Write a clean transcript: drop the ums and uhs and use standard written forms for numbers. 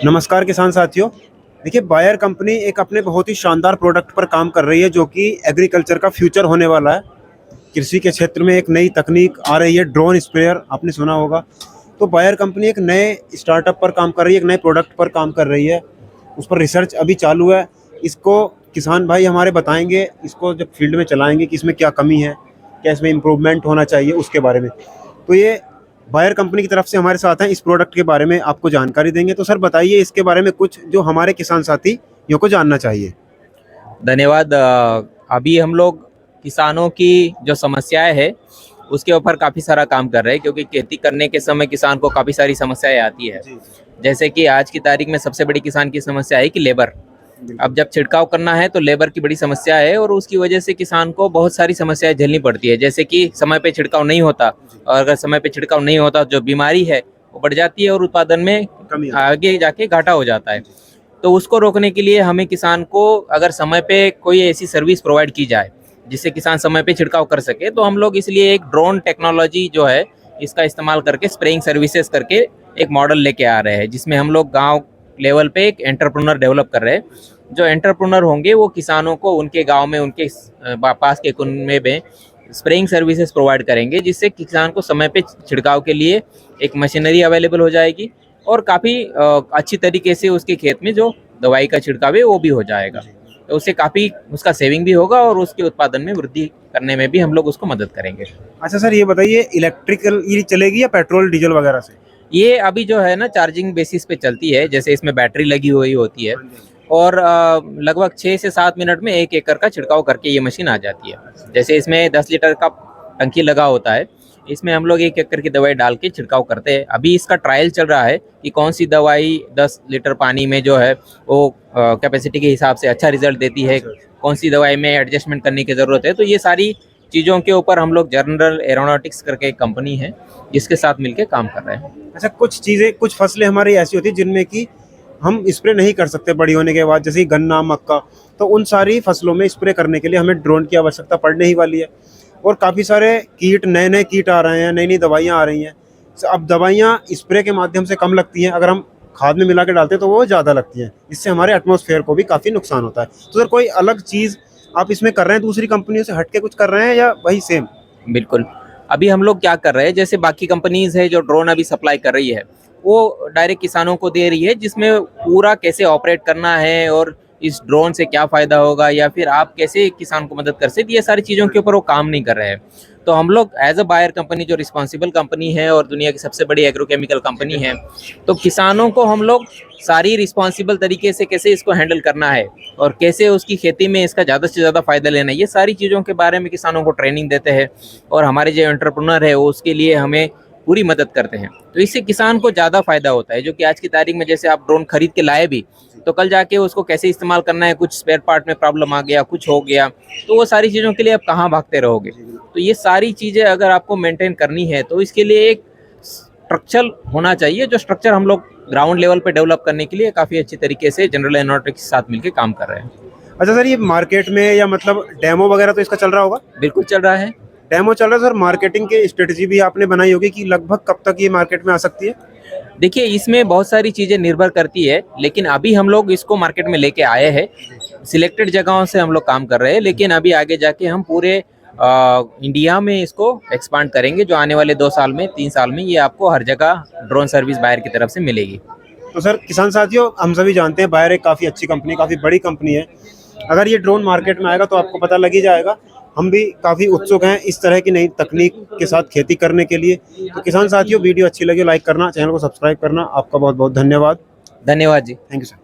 नमस्कार किसान साथियों। देखिए, बायर कंपनी एक अपने बहुत ही शानदार प्रोडक्ट पर काम कर रही है जो कि एग्रीकल्चर का फ्यूचर होने वाला है। कृषि के क्षेत्र में एक नई तकनीक आ रही है, ड्रोन स्प्रेयर, आपने सुना होगा। तो बायर कंपनी एक नए स्टार्टअप पर काम कर रही है, एक नए प्रोडक्ट पर काम कर रही है। उस पर रिसर्च अभी चालू है। इसको किसान भाई हमारे बताएंगे, इसको जब फील्ड में चलाएंगे कि इसमें क्या कमी है, क्या इसमें इम्प्रूवमेंट होना चाहिए, उसके बारे में। तो ये बायर कंपनी की तरफ से हमारे साथ हैं, इस प्रोडक्ट के बारे में आपको जानकारी देंगे। तो सर बताइए इसके बारे में कुछ, जो हमारे किसान साथियों को जानना चाहिए। धन्यवाद। अभी हम लोग किसानों की जो समस्याएं है उसके ऊपर काफ़ी सारा काम कर रहे हैं, क्योंकि खेती करने के समय किसान को काफ़ी सारी समस्याएं आती है। जैसे कि आज की तारीख में सबसे बड़ी किसान की समस्या है कि लेबर। अब जब छिड़काव करना है तो लेबर की बड़ी समस्या है, और उसकी वजह से किसान को बहुत सारी समस्याएं झेलनी पड़ती है। जैसे कि समय पे छिड़काव नहीं होता, और अगर समय पे छिड़काव नहीं होता जो बीमारी है वो बढ़ जाती है और उत्पादन में आगे जाके घाटा हो जाता है। तो उसको रोकने के लिए हमें किसान को अगर समय पे कोई ऐसी सर्विस प्रोवाइड की जाए जिससे किसान समय पे छिड़काव कर सके, तो हम लोग इसलिए एक ड्रोन टेक्नोलॉजी जो है इसका इस्तेमाल करके स्प्रेइंग सर्विसेज करके एक मॉडल लेके आ रहे हैं, जिसमें हम लोग गांव लेवल पे एक एंटरप्रेन्योर डेवलप कर रहे हैं। जो एंटरप्रेन्योर होंगे वो किसानों को उनके गांव में, उनके पास के कुनबे में स्प्रेइंग सर्विसेज प्रोवाइड करेंगे, जिससे किसान को समय पे छिड़काव के लिए एक मशीनरी अवेलेबल हो जाएगी, और काफ़ी अच्छी तरीके से उसके खेत में जो दवाई का छिड़काव है वो भी हो जाएगा। तो उससे काफ़ी उसका सेविंग भी होगा और उसके उत्पादन में वृद्धि करने में भी हम लोग उसको मदद करेंगे। अच्छा सर, ये बताइए इलेक्ट्रिकल ये चलेगी या पेट्रोल डीजल वगैरह से? ये अभी जो है ना चार्जिंग बेसिस पे चलती है, जैसे इसमें बैटरी लगी हुई होती है, और लगभग 6 से 7 मिनट में 1 एकड़ का छिड़काव करके ये मशीन आ जाती है। जैसे इसमें 10 लीटर का टंकी लगा होता है, इसमें हम लोग 1 एकड़ की दवाई डाल के छिड़काव करते हैं। अभी इसका ट्रायल चल रहा है कि कौन सी दवाई 10 लीटर पानी में जो है वो कैपेसिटी के हिसाब से अच्छा रिजल्ट देती है, कौन सी दवाई में एडजस्टमेंट करने की ज़रूरत है। तो ये सारी चीज़ों के ऊपर हम लोग जनरल एरोनॉटिक्स करके एक कंपनी है जिसके साथ मिलकर काम कर रहे हैं। अच्छा, कुछ चीज़ें, कुछ फसलें हमारी ऐसी होती है जिनमें कि हम स्प्रे नहीं कर सकते बड़ी होने के बाद, जैसे गन्ना, मक्का। तो उन सारी फसलों में स्प्रे करने के लिए हमें ड्रोन की आवश्यकता पड़ने ही वाली है। और काफ़ी सारे कीट, नए नए कीट आ रहे हैं, नई नई दवाइयाँ आ रही हैं। अब दवाइयाँ स्प्रे के माध्यम से कम लगती हैं, अगर हम खाद में मिला के डालते हैं तो वो ज़्यादा लगती हैं। इससे हमारे एटमॉस्फेयर को भी काफ़ी नुकसान होता है। तो सर कोई अलग चीज़ आप इसमें कर रहे हैं, दूसरी कंपनियों से हट के कुछ कर रहे हैं, या वही सेम? बिल्कुल। अभी हम लोग क्या कर रहे हैं, जैसे बाकी कंपनीज है जो ड्रोन अभी सप्लाई कर रही है वो डायरेक्ट किसानों को दे रही है, जिसमें पूरा कैसे ऑपरेट करना है और इस ड्रोन से क्या फ़ायदा होगा, या फिर आप कैसे किसान को मदद कर सकते, ये सारी चीज़ों के ऊपर वो काम नहीं कर रहे हैं। तो हम लोग एज अ बायर कंपनी, जो रिस्पॉन्सिबल कंपनी है और दुनिया की सबसे बड़ी एग्रोकेमिकल कंपनी है, तो किसानों को हम लोग सारी रिस्पॉन्सिबल तरीके से कैसे इसको हैंडल करना है और कैसे उसकी खेती में इसका ज़्यादा से ज़्यादा फ़ायदा लेना है, ये सारी चीज़ों के बारे में किसानों को ट्रेनिंग देते हैं। और हमारे जो एंटरप्रेन्योर है वो उसके लिए हमें पूरी मदद करते हैं। तो इससे किसान को ज़्यादा फायदा होता है, जो कि आज की तारीख में जैसे आप ड्रोन खरीद के लाए भी, तो कल जाके उसको कैसे इस्तेमाल करना है, कुछ स्पेयर पार्ट में प्रॉब्लम आ गया, कुछ हो गया, तो वो सारी चीज़ों के लिए आप कहाँ भागते रहोगे। तो ये सारी चीज़ें अगर आपको मेंटेन करनी है तो इसके लिए एक स्ट्रक्चर होना चाहिए, जो स्ट्रक्चर हम लोग ग्राउंड लेवल पे डेवलप करने के लिए काफ़ी अच्छी तरीके से जनरल एरोनॉटिक्स के साथ मिलकर काम कर रहे हैं। अच्छा सर, ये मार्केट में या मतलब डेमो वगैरह तो इसका चल रहा होगा? बिल्कुल चल रहा है। डेमो चल रहा है सर। मार्केटिंग की स्ट्रेटजी भी आपने बनाई होगी कि लगभग कब तक ये मार्केट में आ सकती है? देखिए, इसमें बहुत सारी चीज़ें निर्भर करती है, लेकिन अभी हम लोग इसको मार्केट में लेके आए हैं। सिलेक्टेड जगहों से हम लोग काम कर रहे हैं, लेकिन अभी आगे जाके हम पूरे इंडिया में इसको एक्सपांड करेंगे, जो आने वाले 2 साल में, 3 साल में ये आपको हर जगह ड्रोन सर्विस बायर की तरफ से मिलेगी। तो सर किसान साथियों, हम सभी जानते हैं बायर एक काफ़ी अच्छी कंपनी, काफ़ी बड़ी कंपनी है। अगर ये ड्रोन मार्केट में आएगा तो आपको पता लग ही जाएगा। हम भी काफ़ी उत्सुक हैं इस तरह की नई तकनीक के साथ खेती करने के लिए। तो किसान साथियों, वीडियो अच्छी लगी लाइक करना, चैनल को सब्सक्राइब करना। आपका बहुत बहुत धन्यवाद। धन्यवाद जी। Thank you sir.